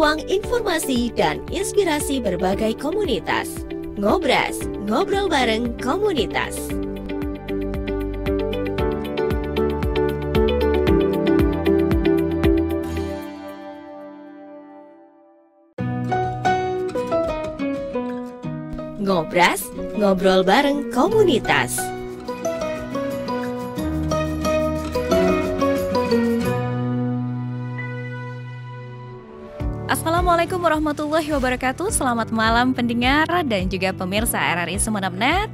ruang informasi dan inspirasi berbagai komunitas. Ngobras, ngobrol bareng komunitas. Ngobras, ngobrol bareng komunitas. Assalamualaikum warahmatullahi wabarakatuh. Selamat malam pendengar dan juga pemirsa RRI Sumeneb.net.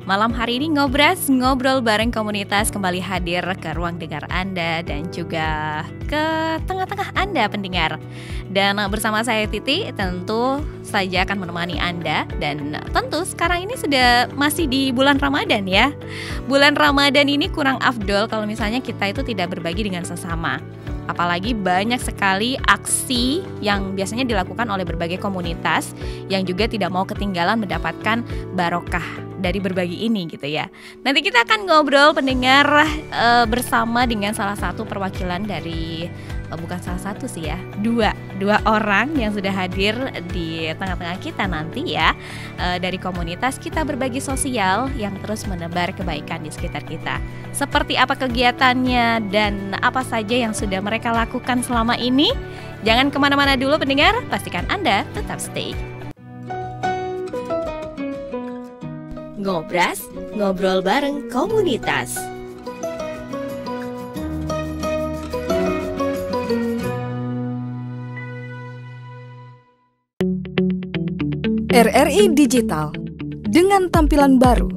Malam hari ini Ngobras, ngobrol bareng komunitas kembali hadir ke ruang dengar Anda dan juga ke tengah-tengah Anda pendengar. Dan bersama saya Titi tentu saja akan menemani Anda. Dan tentu sekarang ini sudah masih di bulan Ramadan ya. Bulan Ramadan ini kurang afdol kalau misalnya kita itu tidak berbagi dengan sesama. Apalagi banyak sekali aksi yang biasanya dilakukan oleh berbagai komunitas yang juga tidak mau ketinggalan mendapatkan barokah dari berbagi ini gitu ya. Nanti kita akan ngobrol pendengar bersama dengan salah satu perwakilan dari bukan salah satu sih ya, dua orang yang sudah hadir di tengah-tengah kita nanti ya, dari komunitas Kita Berbagi Sosial yang terus menebar kebaikan di sekitar kita. Seperti apa kegiatannya dan apa saja yang sudah mereka lakukan selama ini? Jangan kemana-mana dulu pendengar, pastikan Anda tetap stay. Ngobras, ngobrol bareng komunitas. RRI Digital dengan tampilan baru,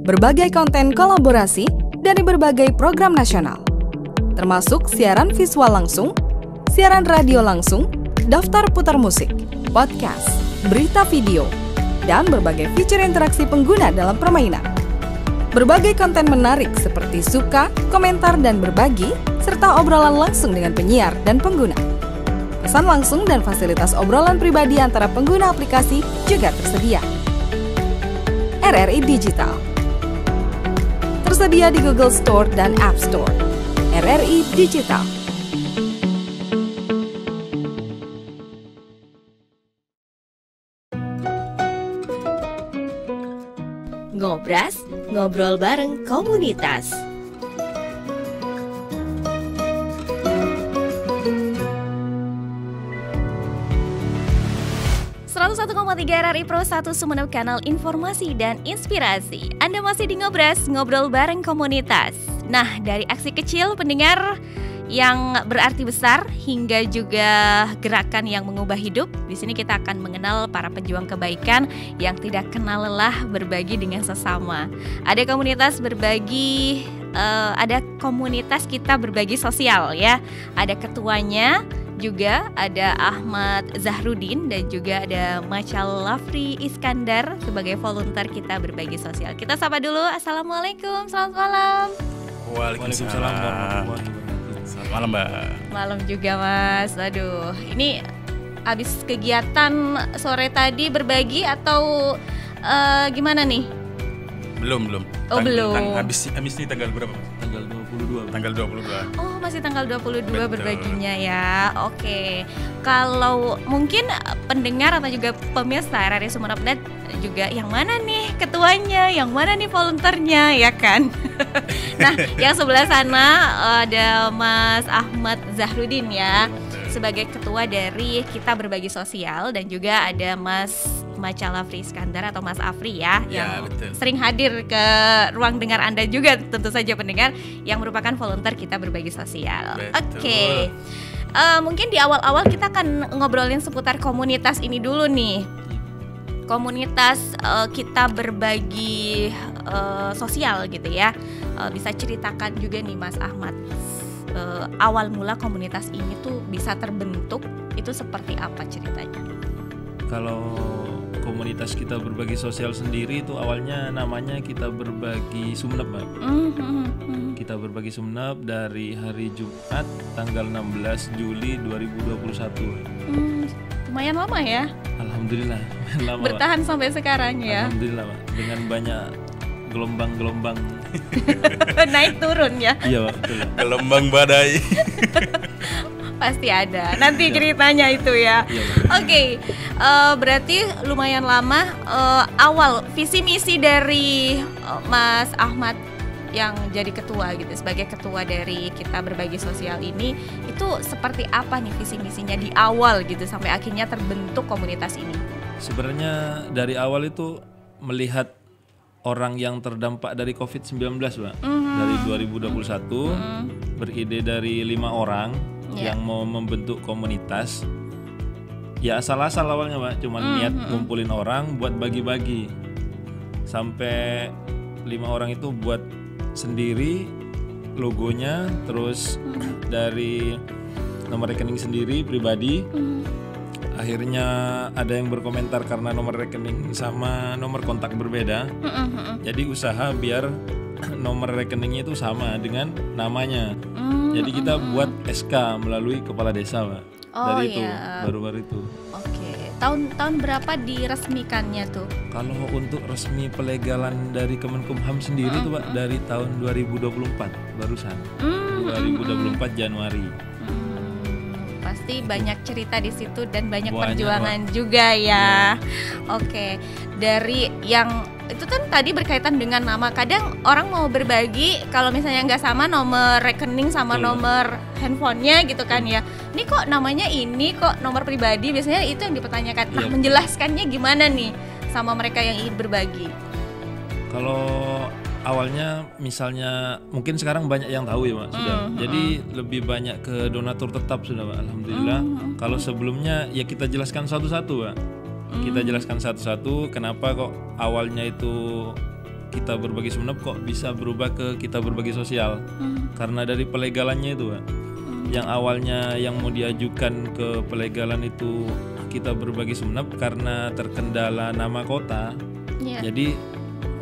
berbagai konten kolaborasi dari berbagai program nasional, termasuk siaran visual langsung, siaran radio langsung, daftar putar musik, podcast, berita video, dan berbagai fitur interaksi pengguna dalam permainan. Berbagai konten menarik seperti suka, komentar, dan berbagi, serta obrolan langsung dengan penyiar dan pengguna. Pesan langsung dan fasilitas obrolan pribadi antara pengguna aplikasi juga tersedia. RRI Digital tersedia di Google Store dan App Store. RRI Digital. Ngobras, ngobrol bareng komunitas. 101,3 RRI Pro 1 Sumeneb, kanal informasi dan inspirasi. Anda masih di Ngobras, ngobrol bareng komunitas. Nah, dari aksi kecil pendengar yang berarti besar hingga juga gerakan yang mengubah hidup, di sini kita akan mengenal para pejuang kebaikan yang tidak kenal lelah berbagi dengan sesama. Ada komunitas berbagi, ada komunitas Kita Berbagi Sosial ya. Ada ketuanya juga, ada Ahmad Zahrudin dan juga ada Macha Lafri Iskandar sebagai volunteer Kita Berbagi Sosial. Kita sapa dulu. Assalamualaikum, selamat malam. Waalaikumsalam. Selamat malam Mbak. Malam juga Mas. Aduh, ini habis kegiatan sore tadi berbagi atau gimana nih? Belum. Oh, belum. Habis ini tanggal berapa? Tanggal 22. Oh, masih tanggal 22 Betul. berbaginya ya. Oke. Kalau mungkin pendengar atau juga pemirsa RRI Sumeneb.net juga yang mana nih ketuanya, yang mana nih volunteernya ya kan? Nah, yang sebelah sana ada Mas Ahmad Zahrudin ya, sebagai ketua dari Kita Berbagi Sosial, dan juga ada Mas Macha Lafri Iskandar atau Mas Afri ya, yang betul. sering hadir ke ruang dengar Anda juga tentu saja pendengar, yang merupakan volunteer Kita Berbagi Sosial. Oke. Mungkin di awal-awal kita akan ngobrolin seputar komunitas ini dulu nih. Komunitas Kita Berbagi Sosial gitu ya. Bisa ceritakan juga nih Mas Ahmad, awal mula komunitas ini tuh bisa terbentuk itu seperti apa ceritanya? Kalau komunitas Kita Berbagi Sosial sendiri itu awalnya namanya Kita Berbagi Sumeneb, Mbak. Kita Berbagi Sumeneb dari hari Jumat tanggal 16 Juli 2021. Lumayan lama ya? Alhamdulillah, lama. Bertahan Pak sampai sekarang ya? Alhamdulillah, Pak. Dengan banyak gelombang-gelombang naik turun ya? Iya, Pak, betul. Gelombang badai. Pasti ada. Nanti ceritanya itu ya. Oke, berarti lumayan lama awal visi misi dari Mas Ahmad yang jadi ketua gitu, sebagai ketua dari Kita Berbagi Sosial ini, itu seperti apa nih visi misinya di awal gitu sampai akhirnya terbentuk komunitas ini? Sebenarnya dari awal itu melihat orang yang terdampak dari COVID-19, Pak. Dari 2021 beride dari 5 orang yang mau membentuk komunitas. Ya asal-asal awalnya, Pak, cuma niat ngumpulin orang buat bagi-bagi. Sampai 5 orang itu buat sendiri logonya, terus dari nomor rekening sendiri pribadi. Akhirnya ada yang berkomentar karena nomor rekening sama nomor kontak berbeda. Jadi usaha biar nomor rekeningnya itu sama dengan namanya. Jadi kita buat SK melalui kepala desa, Pak. Dari itu baru-baru itu. Oke. Tahun berapa diresmikannya tuh? Kalau untuk resmi pelegalan dari Kemenkumham sendiri tuh, Pak, dari tahun 2024 barusan. 2024 Januari. Pasti banyak cerita di situ dan banyak perjuangan juga ya. Oke. Dari yang itu kan tadi berkaitan dengan nama. Kadang orang mau berbagi kalau misalnya nggak sama nomor rekening sama nomor handphonenya gitu kan ya. Ini kok namanya ini, kok nomor pribadi, biasanya itu yang dipertanyakan. Nah, menjelaskannya gimana nih sama mereka yang ingin berbagi? Kalau awalnya misalnya mungkin sekarang banyak yang tahu ya, Pak, sudah. Jadi lebih banyak ke donatur tetap sudah, Pak. Alhamdulillah. Kalau sebelumnya ya kita jelaskan satu-satu, Pak. Kita jelaskan satu-satu kenapa kok awalnya itu Kita Berbagi Sumeneb kok bisa berubah ke Kita Berbagi Sosial. Karena dari pelegalannya itu, Pak. Yang awalnya yang mau diajukan ke pelegalan itu Kita Berbagi Sumeneb karena terkendala nama kota. Jadi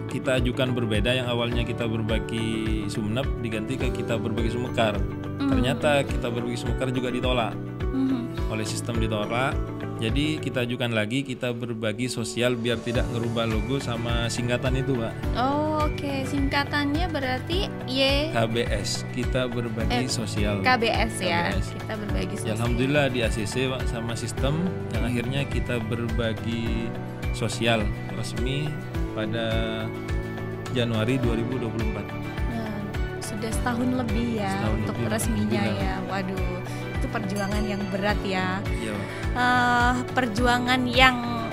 kita ajukan berbeda, yang awalnya Kita Berbagi Sumeneb diganti ke Kita Berbagi Sumekar. Ternyata Kita Berbagi Sumekar juga ditolak. Oleh sistem ditolak. Jadi kita ajukan lagi Kita Berbagi Sosial biar tidak ngerubah logo sama singkatan itu, Pak. Oke, singkatannya berarti KBS, Kita Berbagi Sosial. KBS ya. KBS. Kita Berbagi Sosial. Ya, alhamdulillah di ACC, Pak, sama sistem yang akhirnya Kita Berbagi Sosial resmi pada Januari 2024. Nah, sudah setahun lebih ya untuk lebih, resminya ya. Waduh, itu perjuangan yang berat ya. Iya. Perjuangan yang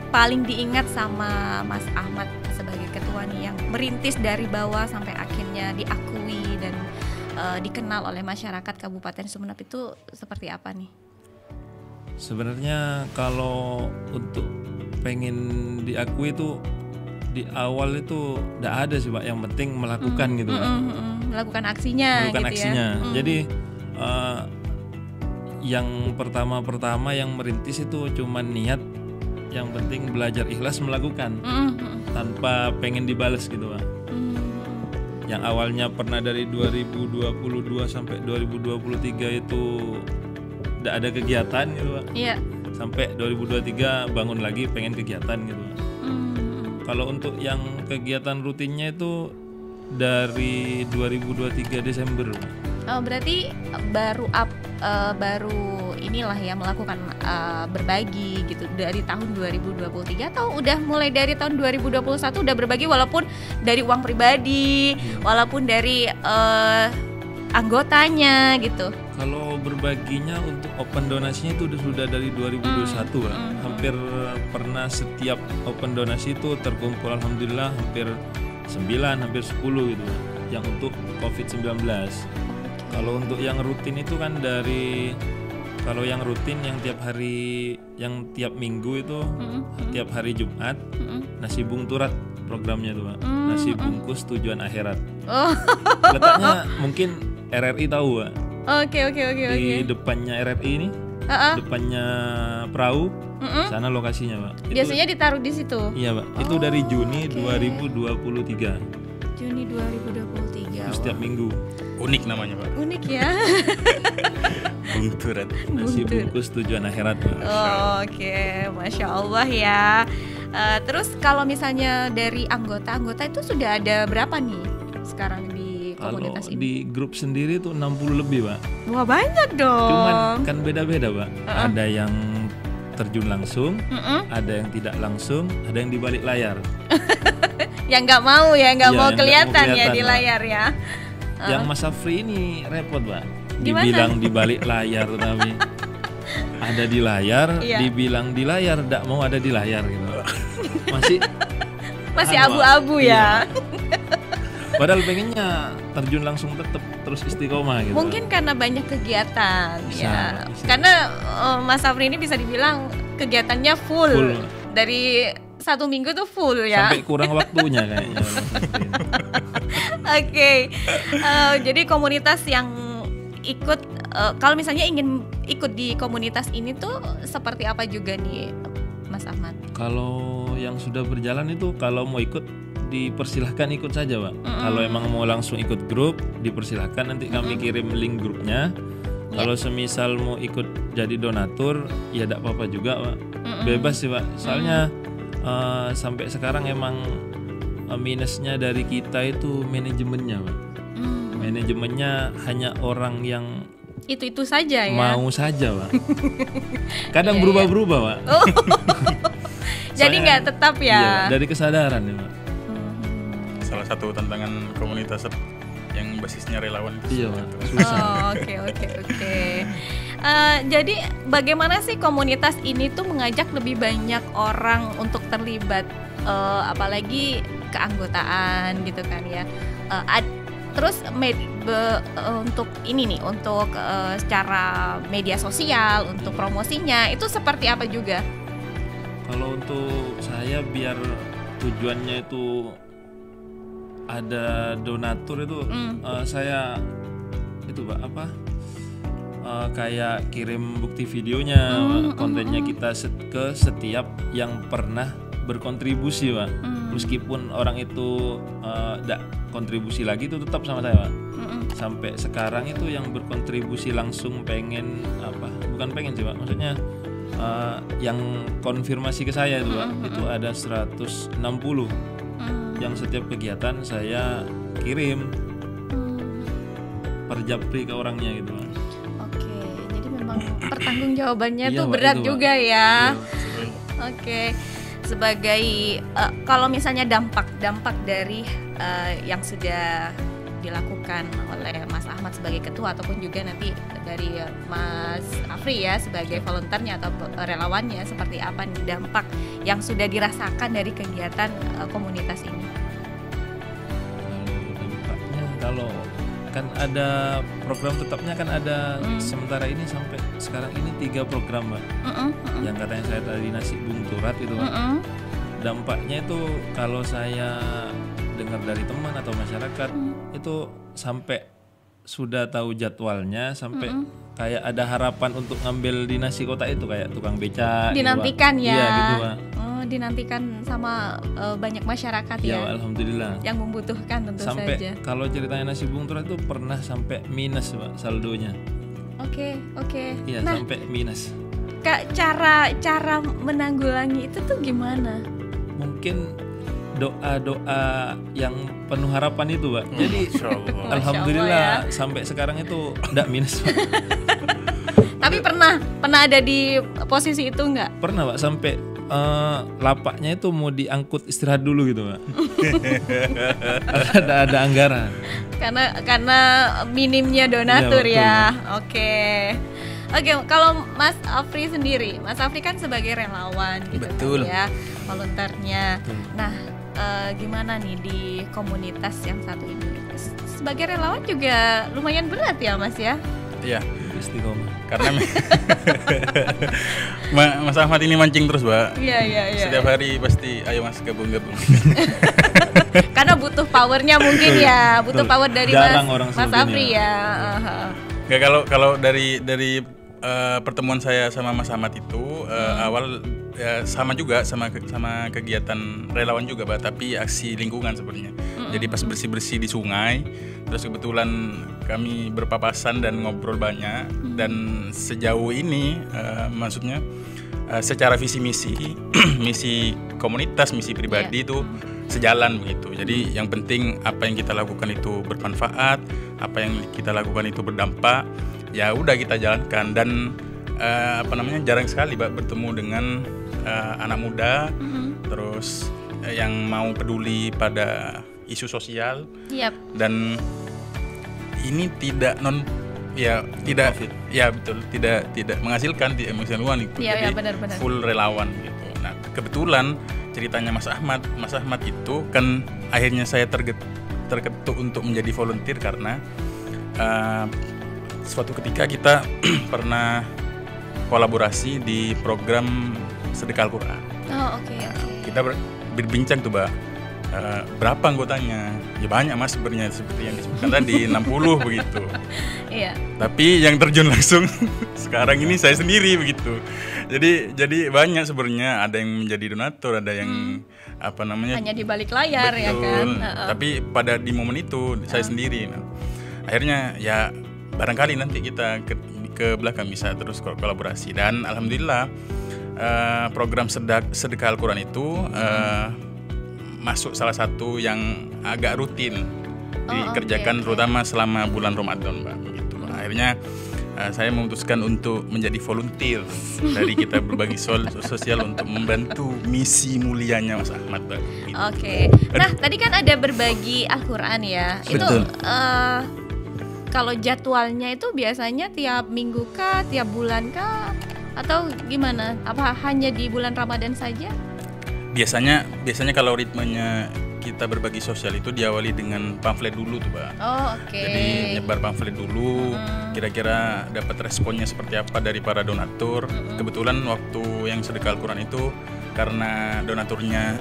paling diingat sama Mas Ahmad sebagai ketua nih, yang merintis dari bawah sampai akhirnya diakui dan dikenal oleh masyarakat Kabupaten Sumeneb, itu seperti apa nih? Sebenarnya kalau untuk pengen diakui itu di awal itu tidak ada sih, Pak. Yang penting melakukan gitu, Pak. Melakukan aksinya. Melakukan gitu aksinya. Ya. Jadi yang pertama yang merintis itu cuma niat, yang penting belajar ikhlas melakukan tanpa pengen dibales gitu, Pak. Yang awalnya pernah dari 2022 sampai 2023 itu tidak ada kegiatan gitu, Pak. Sampai 2023 bangun lagi pengen kegiatan gitu. Kalau untuk yang kegiatan rutinnya itu dari 2023 Desember. Oh, berarti baru inilah ya melakukan berbagi gitu dari tahun 2023, atau udah mulai dari tahun 2021 udah berbagi walaupun dari uang pribadi, walaupun dari anggotanya gitu? Kalau berbaginya untuk open donasinya itu sudah dari 2021, Pak. Hampir pernah setiap open donasi itu terkumpul alhamdulillah hampir 9, hampir 10 gitu, yang untuk COVID-19. Kalau untuk yang rutin itu kan kalau yang rutin yang tiap hari, yang tiap minggu itu tiap hari Jumat nasi bungturat programnya tuh, Pak. Nasi bungkus tujuan akhirat. Letaknya mungkin RRI tahu, Pak. Oke. Di depannya RRI ini, depannya perahu, sana lokasinya, Pak. Biasanya ditaruh di situ. Iya, Pak. Itu dari Juni 2023. Juni 2023. Itu setiap minggu. Unik namanya, Pak. Unik ya. Bungturat. Nasi bungkus tujuan akhirat, Pak. Oke, Masya Allah ya. Terus kalau misalnya dari anggota itu sudah ada berapa nih sekarang di komunitas Kalau ini? di grup sendiri tuh 60 lebih, Pak. Wah, banyak dong. Cuman kan beda-beda, Pak. Ada yang terjun langsung, ada yang tidak langsung, ada yang di balik layar. Yang nggak mau ya, nggak Iya, mau yang kelihatan nggak mau ya di kelihatan, layar ya. Yang Mas Afri ini repot, Pak. Gimana? Dibilang di balik layar tapi ada di layar, Iya. dibilang di layar, tidak mau ada di layar gitu. Masih Abu-abu ya. Padahal pengennya terjun langsung tetap terus istiqomah gitu. Mungkin karena banyak kegiatan ya. Bisa. Karena Mas Afri ini bisa dibilang kegiatannya full. Full. Dari 1 minggu tuh full ya. Sampai kurang waktunya kayaknya. Oke. Jadi komunitas yang ikut, kalau misalnya ingin ikut di komunitas ini tuh seperti apa juga nih, Mas Ahmad? Kalau yang sudah berjalan itu kalau mau ikut dipersilahkan ikut saja, Pak. Kalau emang mau langsung ikut grup dipersilahkan, nanti kami kirim link grupnya. Kalau semisal mau ikut jadi donatur ya tidak apa-apa juga, Pak. Bebas sih, Pak. Soalnya sampai sekarang emang minusnya dari kita itu manajemennya, Pak. Manajemennya hanya orang yang Itu saja ya. mau saja, Pak. Kadang berubah-berubah, Pak. Jadi Soalnya- nggak tetap ya. Iya, dari kesadaran ya, Pak. Salah satu tantangan komunitas yang basisnya relawan itu. Iya, Pak. Susah. Oh, oke. Jadi bagaimana sih komunitas ini tuh mengajak lebih banyak orang untuk terlibat, apalagi keanggotaan gitu kan ya. Terus untuk ini nih, untuk secara media sosial, untuk promosinya itu seperti apa juga? Kalau untuk saya biar tujuannya itu ada donatur itu saya itu, Pak, kayak kirim bukti videonya, kontennya kita ke setiap yang pernah berkontribusi, Pak. Meskipun orang itu tidak kontribusi lagi itu tetap sama saya, Pak. Sampai sekarang itu yang berkontribusi langsung bukan pengen sih, Pak, maksudnya yang konfirmasi ke saya itu, Pak, itu ada 160 yang setiap kegiatan saya kirim per japri ke orangnya gitu, Pak. Oke, jadi memang pertanggungjawabannya Iya, tuh Pak, berat itu, Pak. juga ya. Iya. Oke, sebagai kalau misalnya dampak dari yang sudah dilakukan oleh Mas Ahmad sebagai ketua ataupun juga nanti dari Mas Afri ya sebagai volunteernya atau relawannya, seperti apa nih dampak yang sudah dirasakan dari kegiatan komunitas ini? Dampaknya kalau kan ada program tetapnya kan ada sementara ini sampai sekarang ini 3 program, Mbak. Yang katanya saya tadi nasi bung turat itu, Pak. Dampaknya itu kalau saya dengar dari teman atau masyarakat itu sampai sudah tahu jadwalnya, sampai kayak ada harapan untuk ngambil di nasi kota itu kayak tukang beca. Dinantikan gitu, Pak. ya. Iya gitu, Pak. Oh, dinantikan sama banyak masyarakat Ya, ya. alhamdulillah. Yang membutuhkan tentu Sampai saja. kalau ceritanya nasi bung turat itu pernah sampai minus, Pak, saldonya. Oke. Iya, Nah, sampai minus. Kak, cara menanggulangi itu tuh gimana? Mungkin doa-doa yang penuh harapan itu, Pak. Jadi Masya Allah. alhamdulillah sampai sekarang itu tidak minus, Pak. Tapi pernah ada di posisi itu nggak? Pernah, Pak, sampai lapaknya itu mau diangkut istirahat dulu gitu, Pak. ada anggaran. Karena minimnya donatur Iya, ya. Oke, kalau Mas Afri sendiri, Mas Afri kan sebagai relawan gitu. Betul. Kan ya, volunteernya. Betul. Nah, gimana nih di komunitas yang satu ini? Sebagai relawan juga lumayan berat ya, Mas ya? Iya, Istiqomah. karena Mas Ahmad ini mancing terus, Pak. Iya. Setiap hari pasti ayo Mas gabung-gabung. Karena butuh powernya mungkin ya, butuh Betul. power dari Jarang orang Mas seperti Afri ini, ya. Nggak, kalau dari pertemuan saya sama Mas Ahmad itu awal ya, sama juga sama kegiatan relawan juga, Pak, tapi aksi lingkungan sebenarnya. Jadi pas bersih-bersih di sungai, terus kebetulan kami berpapasan dan ngobrol banyak, dan sejauh ini maksudnya secara visi misi misi komunitas, misi pribadi itu sejalan begitu. Jadi yang penting apa yang kita lakukan itu bermanfaat, apa yang kita lakukan itu berdampak, ya udah kita jalankan. Dan jarang sekali bertemu dengan anak muda, terus yang mau peduli pada isu sosial. Dan ini tidak menghasilkan emosi luan itu. Jadi benar. full relawan gitu. Nah, kebetulan ceritanya Mas Ahmad itu kan akhirnya saya terketuk untuk menjadi volunteer karena suatu ketika kita pernah kolaborasi di program Sedekah Al-Quran. Kita berbincang tuh, Mbak. Berapa anggotanya? Ya banyak Mas, sebenarnya seperti yang disebutkan tadi 60 begitu. Tapi yang terjun langsung sekarang ini saya sendiri begitu. Jadi banyak sebenarnya, ada yang menjadi donatur, ada yang hanya di balik layar. Betul. Ya kan. Tapi di momen itu saya sendiri. Nah, akhirnya ya barangkali nanti kita ke belakang bisa terus kolaborasi. Dan alhamdulillah program Sedekah Al-Quran itu masuk salah satu yang agak rutin dikerjakan terutama selama bulan Ramadan, Mbak. Begitu. Akhirnya saya memutuskan untuk menjadi volunteer dari kita berbagi sosial untuk membantu misi mulianya Mas Ahmad, Mbak. Gitu. Nah, tadi kan ada berbagi Al-Quran ya. Betul. Itu kalau jadwalnya itu biasanya tiap minggu kah, tiap bulan kah, atau gimana? Apa hanya di bulan Ramadan saja? Biasanya kalau ritmenya kita berbagi sosial itu diawali dengan pamflet dulu tuh, Mbak. Jadi nyebar pamflet dulu, kira-kira dapat responnya seperti apa dari para donatur. Kebetulan waktu yang Sedekah Al-Quran itu karena donaturnya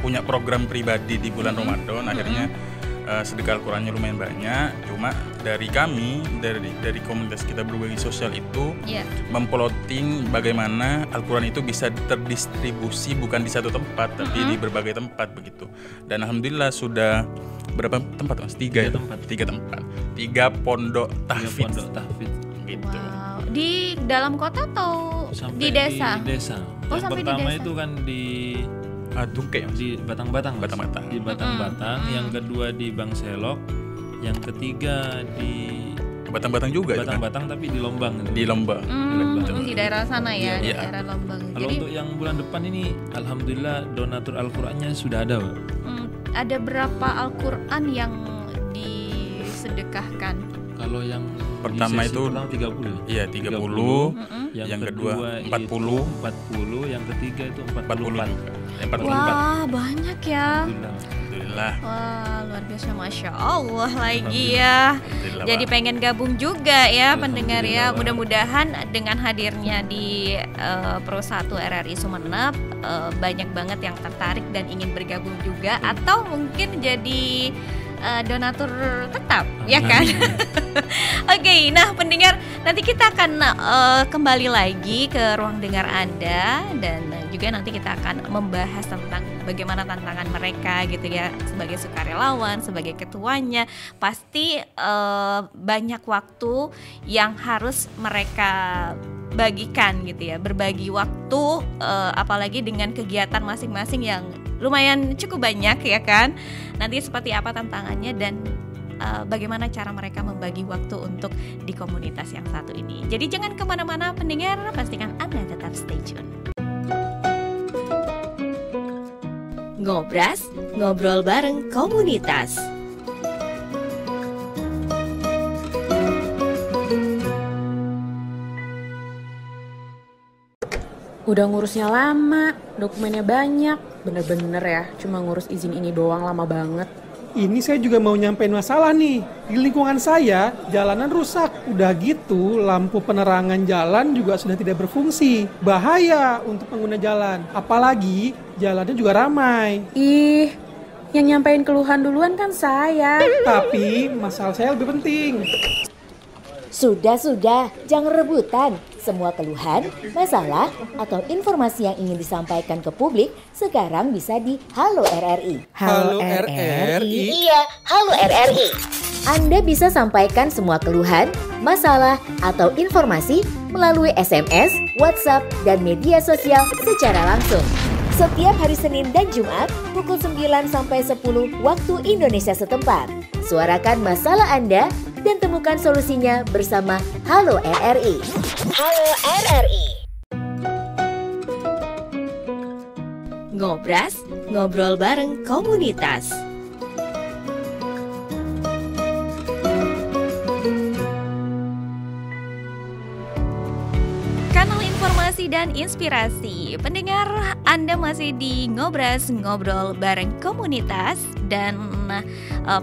punya program pribadi di bulan Ramadan, akhirnya sedekah Al-Qurannya lumayan banyak. Cuma dari kami, dari komunitas kita berbagi sosial itu memploting bagaimana Al-Quran itu bisa terdistribusi bukan di satu tempat, tapi di berbagai tempat begitu. Dan alhamdulillah sudah berapa tempat, Mas? 3 tempat. 3 pondok tahfidz. Gitu. Wow. Di dalam kota atau sampai di desa? Di desa. Yang pertama itu kan di Tungke, di Batang-Batang. Di Batang-Batang, yang kedua di Bangselok, yang ketiga di Batang-Batang juga. Batang-Batang tapi di Lombang. Di Lombang. Di daerah sana ya, di daerah Lombang. Kalau untuk yang bulan depan ini, alhamdulillah donatur Al-Qurannya sudah ada, Pak. Ada berapa Al-Quran yang disedekahkan? Kalau yang pertama itu 30. Iya, 30. Yang kedua 40. Yang ketiga itu 44. Wah, banyak ya. Alhamdulillah. Wah, luar biasa, Masya Allah lagi ya. Jadi pengen gabung juga ya pendengar ya. Mudah-mudahan dengan hadirnya di Pro 1 RRI Sumeneb banyak banget yang tertarik dan ingin bergabung juga, atau mungkin jadi donatur tetap, ya kan? Oke, nah pendengar, nanti kita akan kembali lagi ke ruang dengar Anda, dan juga nanti kita akan membahas tentang bagaimana tantangan mereka gitu ya, sebagai sukarelawan, sebagai ketuanya. Pasti banyak waktu yang harus mereka bagikan gitu ya, berbagi waktu, apalagi dengan kegiatan masing-masing yang lumayan cukup banyak ya kan. Nanti seperti apa tantangannya dan bagaimana cara mereka membagi waktu untuk di komunitas yang satu ini. Jadi jangan kemana-mana pendengar, pastikan Anda tetap stay tune. Ngobras, ngobrol bareng komunitas. Udah ngurusnya lama, dokumennya banyak. Bener-bener ya, cuma ngurus izin ini doang lama banget. Ini saya juga mau nyampein masalah nih. Di lingkungan saya, jalanan rusak. Udah gitu, lampu penerangan jalan juga sudah tidak berfungsi. Bahaya untuk pengguna jalan. Apalagi, jalannya juga ramai. Ih, yang nyampein keluhan duluan kan saya. Tapi, masalah saya lebih penting. Sudah, jangan rebutan. Semua keluhan, masalah, atau informasi yang ingin disampaikan ke publik sekarang bisa di Halo RRI. Halo RRI? Iya, Halo RRI. Anda bisa sampaikan semua keluhan, masalah, atau informasi melalui SMS, WhatsApp, dan media sosial secara langsung. Setiap hari Senin dan Jumat pukul 9 sampai 10 waktu Indonesia setempat. Suarakan masalah Anda dan temukan solusinya bersama Halo RRI. Halo RRI. Ngobras, ngobrol bareng komunitas. Dan inspirasi. Pendengar, Anda masih di Ngobras, ngobrol bareng komunitas. Dan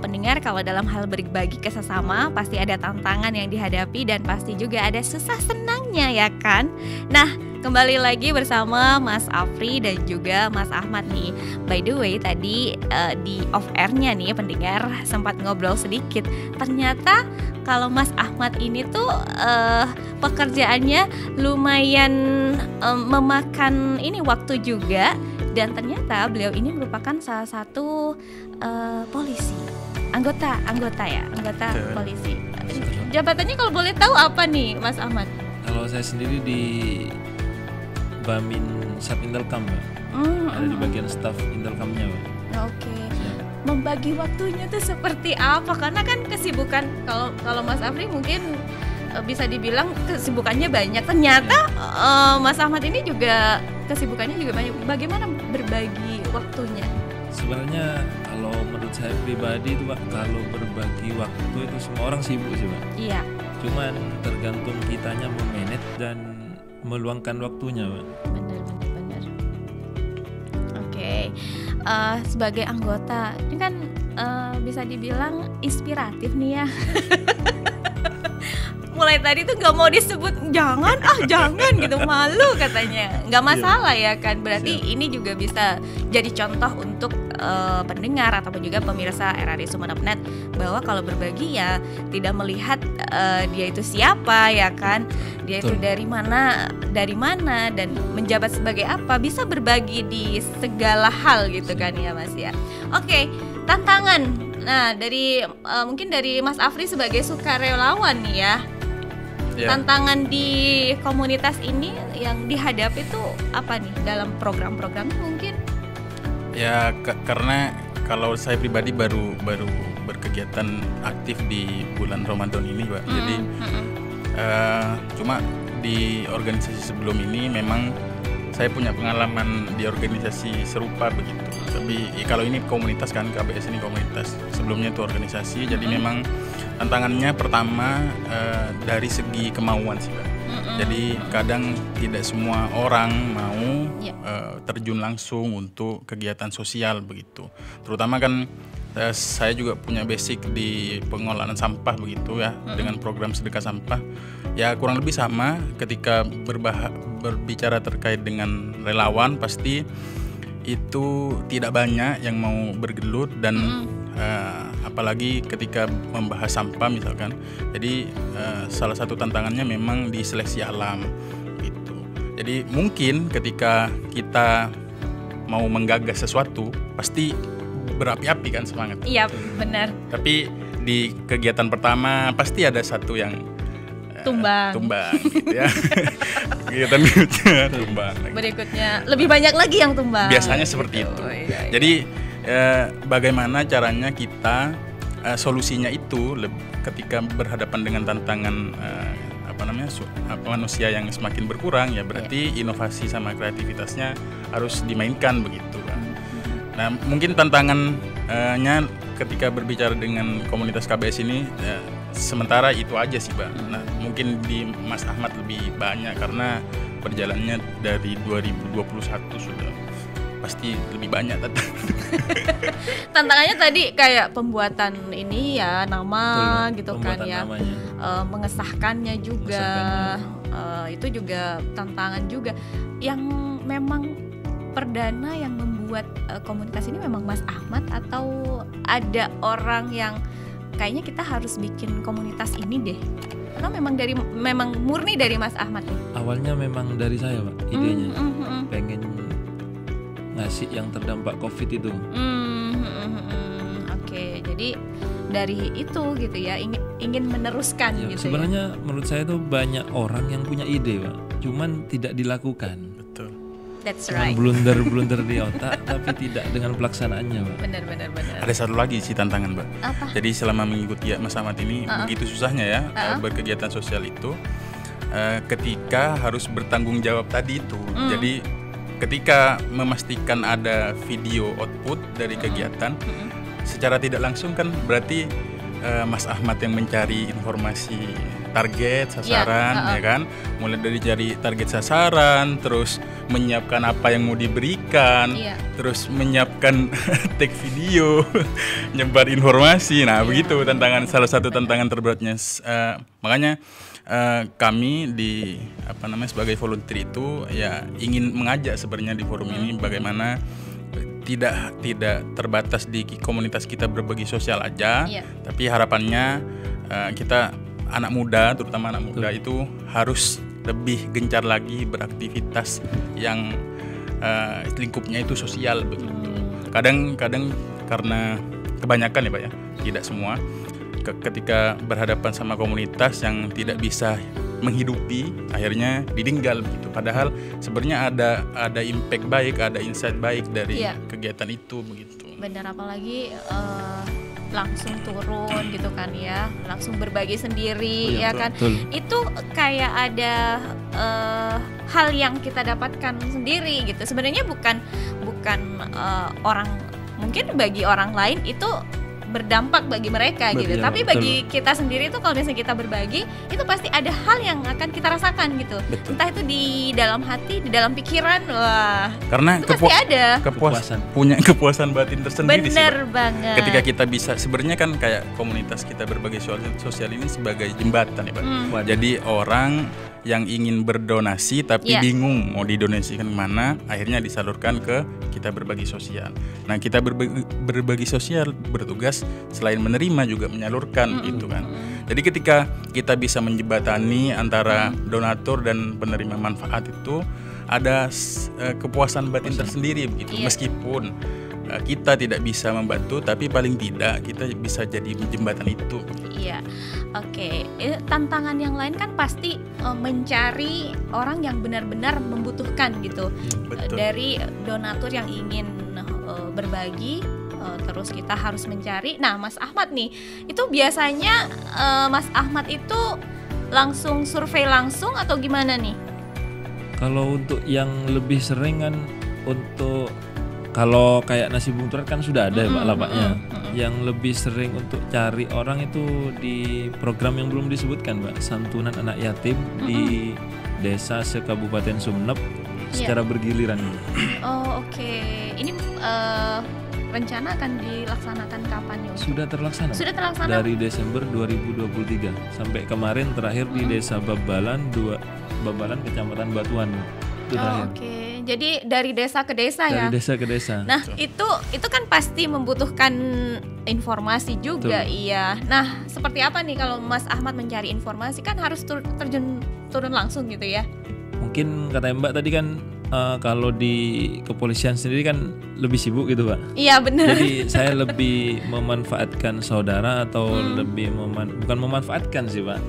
pendengar, kalau dalam hal berbagi kesesama pasti ada tantangan yang dihadapi dan pasti juga ada susah senangnya, ya kan? Nah, kembali lagi bersama Mas Afri dan juga Mas Ahmad nih. By the way, tadi di off air-nya nih pendengar sempat ngobrol sedikit. Ternyata kalau Mas Ahmad ini tuh pekerjaannya lumayan memakan ini waktu juga. Dan ternyata beliau ini merupakan salah satu polisi, anggota polisi. Jabatannya kalau boleh tahu apa nih, Mas Ahmad? Kalau saya sendiri di Bamin Sat Intelkam, Mbak. Ada di bagian staf Intelkamnya, Mbak. Oke. Membagi waktunya tuh seperti apa? Karena kan kesibukan, kalau Mas Afri mungkin bisa dibilang kesibukannya banyak. Ternyata Mas Ahmad ini juga kesibukannya juga banyak. Bagaimana berbagi waktunya? Sebenarnya kalau menurut saya pribadi itu, Pak, kalau berbagi waktu itu semua orang sibuk sih, Pak. Iya. Cuman tergantung kitanya memanage dan meluangkan waktunya, Pak. Benar. Oke. Sebagai anggota ini kan bisa dibilang inspiratif nih ya. Mulai tadi tuh nggak mau disebut jangan gitu, malu katanya. Nggak masalah ya kan, berarti ini juga bisa jadi contoh untuk pendengar ataupun juga pemirsa RRI Sumeneb.net bahwa kalau berbagi ya tidak melihat dia itu siapa ya kan, dia itu dari mana dan menjabat sebagai apa, bisa berbagi di segala hal gitu kan ya Mas ya. Oke, tantangan. Nah dari mungkin dari Mas Afri sebagai sukarelawan nih ya. Tantangan di komunitas ini yang dihadapi itu apa nih dalam program-programnya mungkin? Ya karena kalau saya pribadi baru berkegiatan aktif di bulan Ramadan ini, Pak. Jadi cuma di organisasi sebelum ini memang saya punya pengalaman di organisasi serupa begitu. Tapi kalau ini komunitas kan, KBS ini komunitas. Sebelumnya itu organisasi. Jadi memang tantangannya pertama dari segi kemauan sih, Pak. Jadi kadang tidak semua orang mau terjun langsung untuk kegiatan sosial begitu. Terutama kan saya juga punya basic di pengolahan sampah begitu ya, dengan program sedekah sampah. Ya kurang lebih sama ketika berbicara terkait dengan relawan, pasti itu tidak banyak yang mau bergelut dan apalagi ketika membahas sampah misalkan. Jadi salah satu tantangannya memang di seleksi alam gitu. Jadi mungkin ketika kita mau menggagas sesuatu pasti berapi-api kan semangat. Iya benar. Tapi di kegiatan pertama pasti ada satu yang tumbang gitu ya. Kegiatan berikutnya tumbang. Berikutnya lebih banyak lagi yang tumbang. Biasanya seperti itu. Iya. Jadi bagaimana caranya kita solusinya itu ketika berhadapan dengan tantangan manusia yang semakin berkurang, ya berarti inovasi sama kreativitasnya harus dimainkan begitu kan. Nah mungkin tantangannya ketika berbicara dengan komunitas KBS ini sementara itu aja sih, Pak. Nah mungkin di Mas Ahmad lebih banyak karena perjalanannya dari 2021 sudah pasti lebih banyak tantangannya tadi kayak pembuatan ini ya nama. Betul, gitu kan ya, mengesahkannya juga. Itu juga tantangan juga. Yang memang perdana yang membuat komunitas ini memang Mas Ahmad atau ada orang yang kayaknya kita harus bikin komunitas ini deh? Atau memang murni dari Mas Ahmad nih? Awalnya memang dari saya, Pak, idenya. Pengen ngasih yang terdampak COVID itu. Oke, jadi dari itu gitu ya, ingin meneruskan ya, gitu. Sebenarnya menurut saya itu banyak orang yang punya ide, Pak, cuman tidak dilakukan. Betul. That's Cuman right. blunder di otak tapi tidak dengan pelaksanaannya, Mbak. Benar. Ada satu lagi sih tantangan, Mbak. Apa? Jadi selama mengikuti Mas Ahmad ini begitu susahnya ya berkegiatan sosial itu, ketika harus bertanggung jawab tadi itu. Jadi ketika memastikan ada video output dari kegiatan, secara tidak langsung kan berarti Mas Ahmad yang mencari informasi target, sasaran, ya kan? Mulai dari cari target sasaran, terus menyiapkan apa yang mau diberikan, terus menyiapkan take video, nyebar informasi. Nah, begitu salah satu tantangan terberatnya. Makanya kami di sebagai volunteer itu ya ingin mengajak sebenarnya di forum ini bagaimana tidak terbatas di komunitas kita berbagi sosial aja, tapi harapannya kita anak muda, terutama anak muda itu harus lebih gencar lagi beraktivitas yang lingkupnya itu sosial begitu. Kadang karena kebanyakan ya Pak ya, tidak semua, ketika berhadapan sama komunitas yang tidak bisa menghidupi, akhirnya ditinggal begitu. Padahal sebenarnya ada impact baik, ada insight baik dari kegiatan itu begitu. Benar, apalagi langsung turun gitu kan ya, langsung berbagi sendiri ya kan. Itu kayak ada hal yang kita dapatkan sendiri gitu. Sebenarnya bukan orang, mungkin bagi orang lain itu berdampak bagi mereka gitu. Tapi bagi kita sendiri tuh kalau misalnya kita berbagi, itu pasti ada hal yang akan kita rasakan gitu. Entah itu di dalam hati, di dalam pikiran, wah. Karena itu pasti ada punya kepuasan batin tersendiri. Bener banget. Ketika kita bisa, sebenarnya kan kayak komunitas kita berbagi sosial ini sebagai jembatan ya Pak. Jadi orang yang ingin berdonasi tapi bingung mau didonasikan kemana, akhirnya disalurkan ke kita berbagi sosial. Nah, kita berbagi sosial bertugas selain menerima juga menyalurkan gitu kan. Jadi ketika kita bisa menjembatani antara donatur dan penerima manfaat itu ada kepuasan batin tersendiri begitu. Meskipun kita tidak bisa membantu, tapi paling tidak kita bisa jadi jembatan itu. Iya, oke. Tantangan yang lain kan pasti mencari orang yang benar-benar membutuhkan gitu. Dari donatur yang ingin berbagi, terus kita harus mencari. Nah, Mas Ahmad nih, itu biasanya Mas Ahmad itu langsung survei langsung atau gimana nih? Kalau untuk yang lebih sering kan untuk kalau kayak nasi bung turat kan sudah ada ya Pak lapaknya. Yang lebih sering untuk cari orang itu di program yang belum disebutkan Pak, santunan anak yatim di desa se-Kabupaten Sumeneb secara bergiliran. Oh oke. Ini rencana akan dilaksanakan kapan ya? Sudah terlaksana. Sudah terlaksana. Dari Desember 2023 sampai kemarin terakhir di Desa Babalan Kecamatan Batuan. Oke. Jadi dari desa ke desa ya. Dari desa ke desa. Nah, itu kan pasti membutuhkan informasi juga. Iya. Nah, seperti apa nih kalau Mas Ahmad mencari informasi, kan harus turun langsung gitu ya. Mungkin kata Mbak tadi kan kalau di kepolisian sendiri kan lebih sibuk gitu Pak. Iya benar. Jadi saya lebih memanfaatkan saudara atau lebih bukan memanfaatkan sih Pak,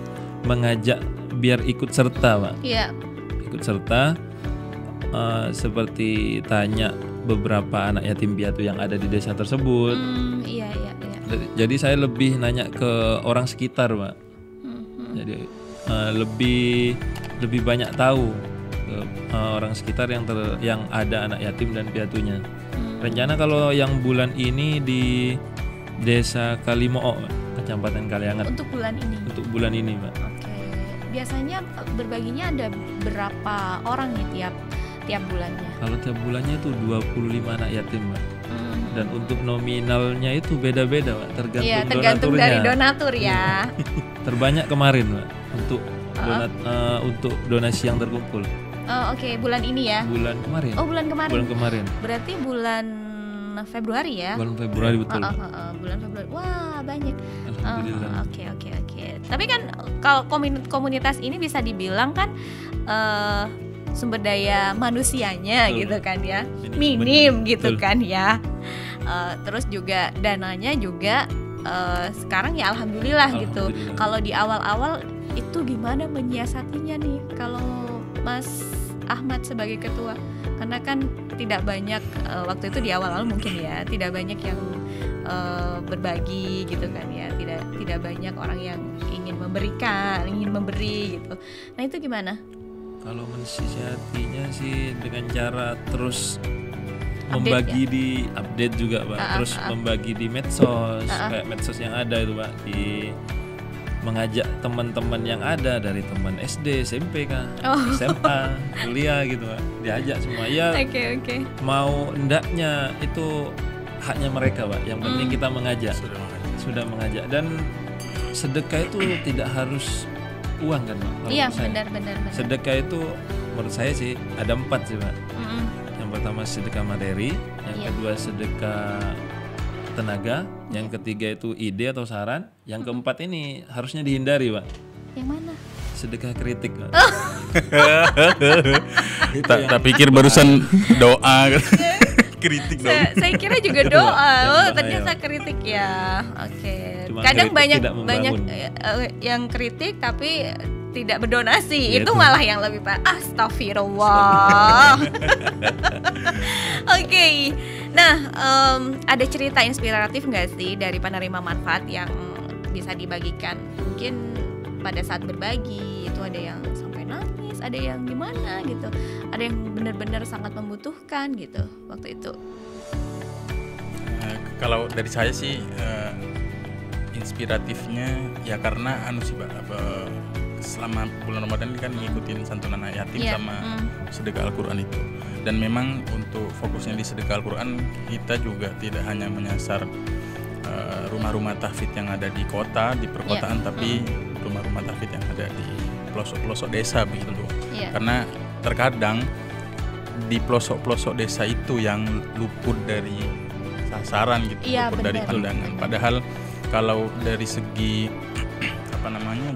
mengajak biar ikut serta Pak. Iya. Ikut serta. Seperti tanya beberapa anak yatim piatu yang ada di desa tersebut. Iya. Jadi saya lebih nanya ke orang sekitar, Pak. Jadi lebih banyak tahu ke orang sekitar yang ada anak yatim dan piatunya. Rencana kalau yang bulan ini di Desa Kalimo'o, Kecamatan Kaliangat. Untuk bulan ini. Untuk bulan ini, Pak. Oke. Biasanya berbaginya ada berapa orang nih tiap bulannya? Kalau tiap bulannya itu 25 anak yatim, Mbak. Dan untuk nominalnya itu beda-beda, Mbak, tergantung dari donatur ya. Terbanyak kemarin, Mbak, untuk donasi yang terkumpul. Oh, oke. Bulan ini ya? Bulan kemarin. Oh, bulan kemarin. Berarti bulan Februari ya? Bulan Februari betul. Bulan Februari. Wah, banyak. Alhamdulillah. Oke. Tapi kan kalau komunitas ini bisa dibilang kan sumber daya manusianya gitu kan ya, minim gitu kan ya. Terus juga dananya juga sekarang ya alhamdulillah gitu. Kalau di awal-awal itu gimana menyiasatinya nih kalau Mas Ahmad sebagai ketua? Karena kan tidak banyak waktu itu di awal-awal mungkin ya, tidak banyak yang berbagi gitu kan ya, tidak banyak orang yang ingin memberi gitu. Nah itu gimana? Kalau mensisihatinya sih dengan cara terus Update membagi di update juga Pak, terus membagi di medsos, kayak medsos yang ada itu Pak, di mengajak teman-teman yang ada dari teman SD, SMP kah, SMA, kuliah gitu Pak, diajak semua ya. Oke. Mau ndaknya itu haknya mereka Pak, yang penting kita mengajak, sudah mengajak. Dan sedekah itu tidak harus uang kan Pak? Iya benar. Sedekah itu menurut saya sih ada 4 sih Pak. Yang pertama sedekah materi, yang kedua sedekah tenaga, yang ketiga itu ide atau saran, yang keempat ini harusnya dihindari Pak. Yang mana? Sedekah kritik Pak. Tak pikir barusan doa. Kritik dong. Saya kira juga doa. Ternyata kritik ya. Oke. Cuma Kadang banyak yang kritik tapi tidak berdonasi. Ya, itu malah yang lebih astagfirullah. Oke. Nah, ada cerita inspiratif nggak sih dari penerima manfaat yang bisa dibagikan? Mungkin pada saat berbagi itu ada yang sampai nangis, ada yang gimana gitu, ada yang benar-benar sangat membutuhkan gitu waktu itu. Kalau dari saya sih inspiratifnya ya karena sih Pak, selama bulan Ramadan kan ngikutin santunan anak yatim sama sedekah Al-Quran itu. Dan memang untuk fokusnya di sedekah Al-Quran kita juga tidak hanya menyasar rumah-rumah tahfidz yang ada di kota, di perkotaan, tapi rumah-rumah tahfidz yang ada di pelosok-pelosok desa begitu. Karena terkadang di pelosok-pelosok desa itu yang luput dari sasaran gitu, luput dari pandangan. Padahal kalau dari segi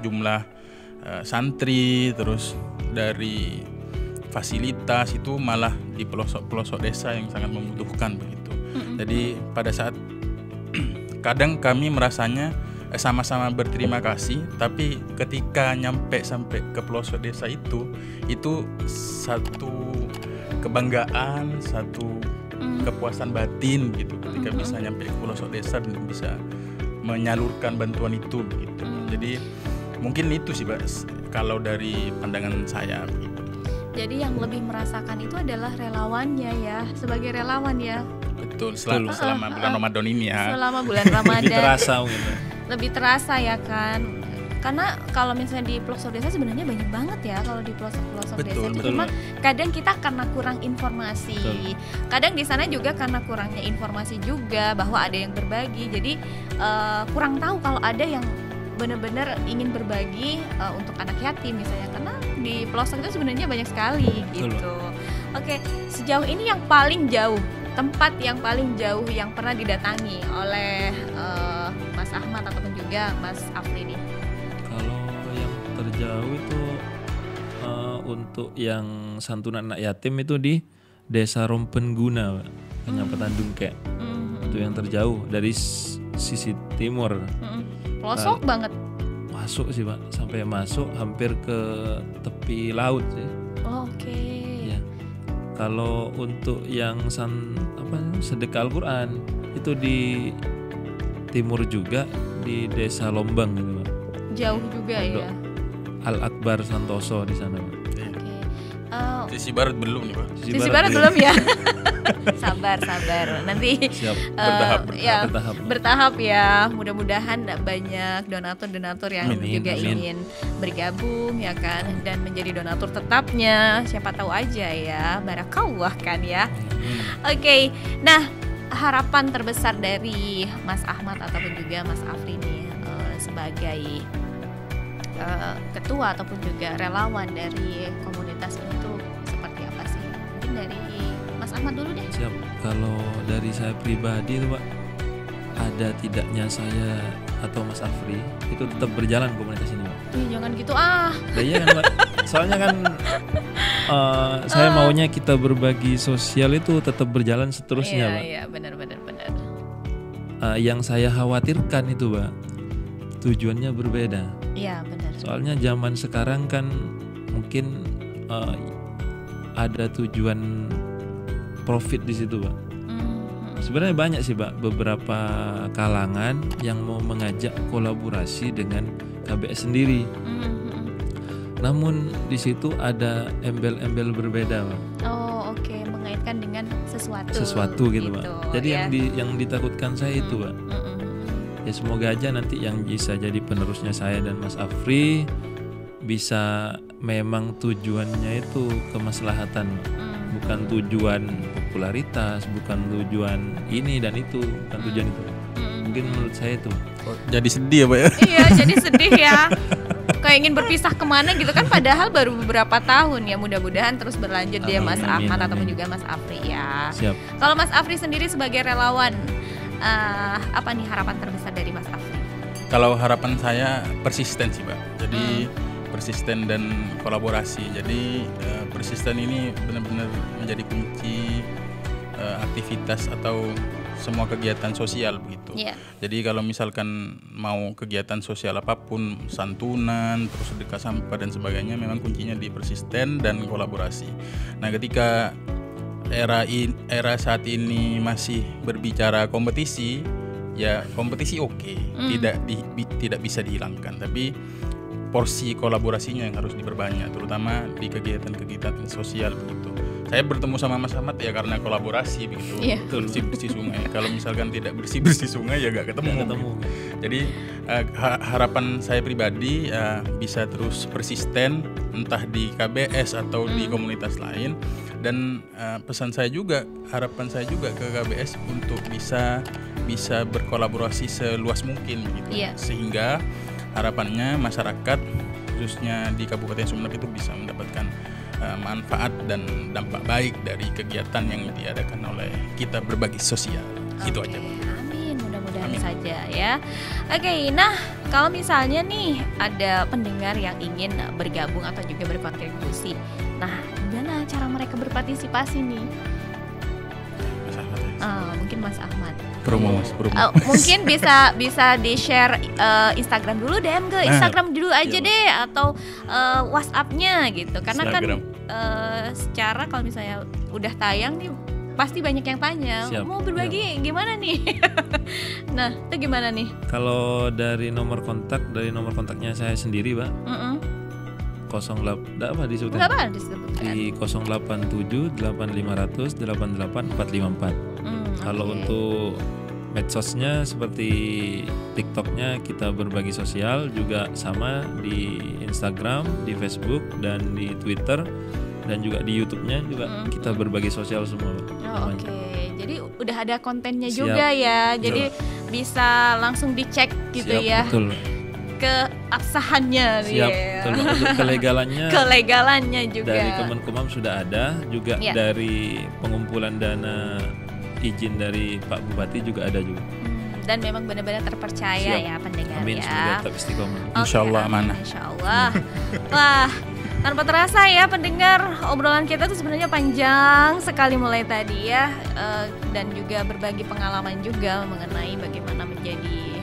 jumlah santri, terus dari fasilitas itu malah di pelosok-pelosok desa yang sangat membutuhkan begitu. Jadi pada saat kadang kami merasanya sama-sama berterima kasih, tapi ketika sampai ke pelosok desa itu satu kebanggaan, satu kepuasan batin gitu ketika bisa nyampe ke pelosok desa dan bisa menyalurkan bantuan itu gitu. Jadi mungkin itu sih Pak kalau dari pandangan saya gitu. Jadi yang lebih merasakan itu adalah relawannya ya, sebagai relawan ya. Betul, selama bulan Ramadan ini ya. Selama bulan Ramadan. Lebih terasa gitu. Lebih terasa ya kan. Karena kalau misalnya di pelosok desa sebenarnya banyak banget ya kalau di pelosok-pelosok desa itu. Cuma kadang kita karena kurang informasi. Kadang di sana juga karena kurangnya informasi juga bahwa ada yang berbagi. Jadi kurang tahu kalau ada yang benar-benar ingin berbagi untuk anak yatim misalnya, karena di pelosok itu sebenarnya banyak sekali gitu. Oke, sejauh ini yang paling jauh, tempat yang paling jauh yang pernah didatangi oleh Mas Ahmad ataupun juga Mas Afri ini? Kalau yang terjauh itu untuk yang santunan anak yatim itu di Desa Rompengguna, Kecamatan Dungkek. Itu yang terjauh dari sisi timur. Pelosok banget. Masuk sih Pak, sampai masuk hampir ke tepi laut sih. Oke. Ya. Kalau untuk yang sedekah Al-Quran itu di timur juga di Desa Lombang gitu Pak. Jauh juga ya. Al-Akbar Santoso di sana Pak. Sisi barat belum nih Pak. Sisi barat belum ya. Sabar. Nanti bertahap ya. Mudah-mudahan banyak donatur yang juga ingin bergabung ya kan, dan menjadi donatur tetapnya. Siapa tahu aja ya, barakallah kan ya. Oke. Nah, harapan terbesar dari Mas Ahmad ataupun juga Mas Afri nih sebagai ketua ataupun juga relawan dari komunitas ini tuh seperti apa sih? Mungkin dari Mas Ahmad dulu deh. Siap. Kalau dari saya pribadi tuh Pak, ada tidaknya saya atau Mas Afri itu tetap berjalan komunitas ini Pak. Jangan gitu Iya kan Pak. Soalnya kan saya maunya kita berbagi sosial itu tetap berjalan seterusnya Pak. Iya benar. Yang saya khawatirkan itu Pak, tujuannya berbeda. Iya benar. Soalnya zaman sekarang kan mungkin ada tujuan profit di situ, Pak. Sebenarnya banyak sih, Pak, beberapa kalangan yang mau mengajak kolaborasi dengan KBS sendiri. Namun di situ ada embel-embel berbeda, Pak. Oh, oke, mengaitkan dengan sesuatu gitu, Pak. Jadi ya, yang ditakutkan saya itu, Pak. Ya semoga aja nanti yang bisa jadi penerusnya saya dan Mas Afri bisa memang tujuannya itu kemaslahatan, bukan tujuan popularitas, bukan tujuan ini dan itu, bukan tujuan itu. Mungkin menurut saya itu. Jadi sedih ya, Pak ya? Iya, jadi sedih ya. Kayak ingin berpisah kemana gitu kan, padahal baru beberapa tahun ya. Mudah-mudahan terus berlanjut ya Mas Ahmad ataupun juga Mas Afri ya. Siap. Kalau Mas Afri sendiri sebagai relawan, apa nih harapan terbesar dari Mas Afri? Kalau harapan saya persisten sih, Pak. Jadi persisten dan kolaborasi. Jadi persisten ini benar-benar menjadi kunci aktivitas atau semua kegiatan sosial begitu. Jadi kalau misalkan mau kegiatan sosial apapun, santunan, terus sedekah sampah dan sebagainya, memang kuncinya di persisten dan kolaborasi. Nah, ketika era saat ini masih berbicara kompetisi, ya kompetisi oke, tidak bisa dihilangkan, tapi porsi kolaborasinya yang harus diperbanyak, terutama di kegiatan-kegiatan sosial begitu. Saya bertemu sama Mas Ahmad ya karena kolaborasi begitu, bersih-bersih sungai. Kalau misalkan tidak bersih-bersih sungai ya gak ketemu. Jadi harapan saya pribadi bisa terus persisten, entah di KBS atau di komunitas lain. Dan pesan saya juga, harapan saya juga ke KBS untuk bisa berkolaborasi seluas mungkin begitu, sehingga harapannya masyarakat khususnya di Kabupaten Sumeneb itu bisa mendapatkan manfaat dan dampak baik dari kegiatan yang diadakan oleh kita berbagi sosial. Itu aja. Amin, mudah-mudahan saja ya. Oke, nah kalau misalnya nih ada pendengar yang ingin bergabung atau juga berkontribusi, nah gimana cara mereka berpartisipasi nih? Mas Ahmad. Mungkin Mas Ahmad. Promo. Mungkin bisa di share Instagram dulu, DM ke Instagram dulu aja deh, atau WhatsApp-nya gitu. Karena Instagram. Kan secara kalau misalnya udah tayang nih pasti banyak yang tanya. Mau berbagi gimana nih? Nah, itu gimana nih? Kalau dari nomor kontaknya saya sendiri, Pak. 08 apa disebutkan? Enggak apa disebutkan. Di 087 8500 88454. Kalau untuk medsosnya seperti TikToknya kita berbagi sosial juga sama, di Instagram, di Facebook, dan di Twitter, dan juga di YouTube-nya juga kita berbagi sosial semua. Oke. Jadi udah ada kontennya juga ya. Jadi bisa langsung dicek gitu ya. Betul. Keabsahannya betul. Untuk kelegalannya juga dari Kemenkumham sudah ada, juga dari pengumpulan dana izin dari Pak Bupati juga ada juga. Dan memang benar-benar terpercaya ya pendengar. Amin, semoga tetap istiqomah. Insyaallah amanah. Insyaallah. Wah, tanpa terasa ya pendengar, obrolan kita tuh sebenarnya panjang sekali mulai tadi ya, dan juga berbagi pengalaman juga mengenai bagaimana menjadi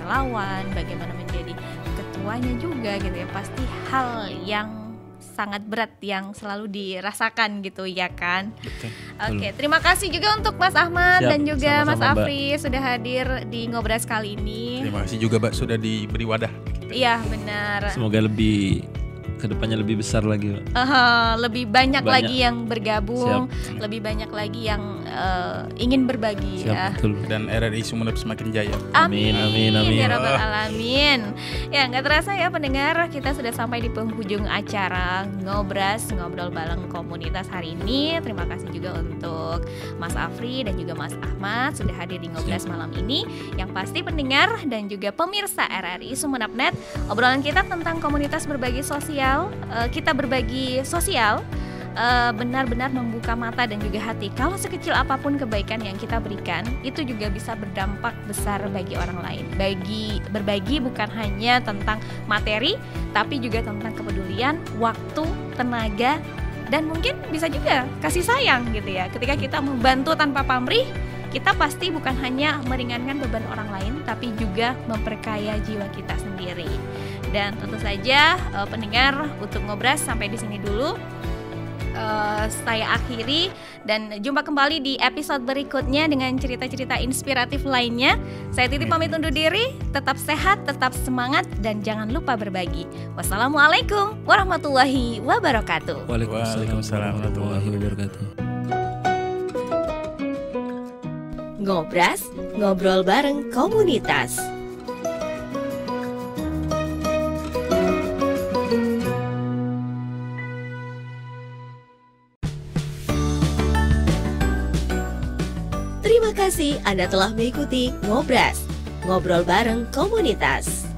relawan, bagaimana menjadi ketuanya juga gitu ya. Pasti hal yang sangat berat yang selalu dirasakan gitu ya kan. Oke, terima kasih juga untuk Mas Ahmad dan juga Mas Afri sudah hadir di Ngobras kali ini. Terima kasih juga Mbak sudah diberi wadah. Iya benar. Semoga kedepannya lebih besar lagi, Pak. Lebih banyak lagi yang bergabung, lebih banyak lagi yang ingin berbagi. Betul. Dan RRI Sumeneb semakin jaya. Amin. Ya Rabbal Alamin. Ya nggak terasa ya pendengar, kita sudah sampai di penghujung acara Ngobras, Ngobrol Bareng Komunitas hari ini. Terima kasih juga untuk Mas Afri dan juga Mas Ahmad sudah hadir di Ngobras malam ini. Yang pasti pendengar dan juga pemirsa RRI Sumeneb.net, obrolan kita tentang komunitas berbagi sosial, kita berbagi sosial, benar-benar membuka mata dan juga hati. Kalau sekecil apapun kebaikan yang kita berikan, itu juga bisa berdampak besar bagi orang lain. Berbagi bukan hanya tentang materi, tapi juga tentang kepedulian, waktu, tenaga, dan mungkin bisa juga kasih sayang gitu ya. Ketika kita membantu tanpa pamrih, kita pasti bukan hanya meringankan beban orang lain, tapi juga memperkaya jiwa kita sendiri. Dan tentu saja pendengar, untuk Ngobras sampai di sini dulu. saya akhiri dan jumpa kembali di episode berikutnya dengan cerita-cerita inspiratif lainnya. Saya Titi pamit undur diri, tetap sehat, tetap semangat dan jangan lupa berbagi. Wassalamualaikum warahmatullahi wabarakatuh. Waalaikumsalam warahmatullahi wabarakatuh. Ngobras, ngobrol bareng komunitas. Terima kasih Anda telah mengikuti Ngobras, ngobrol bareng komunitas.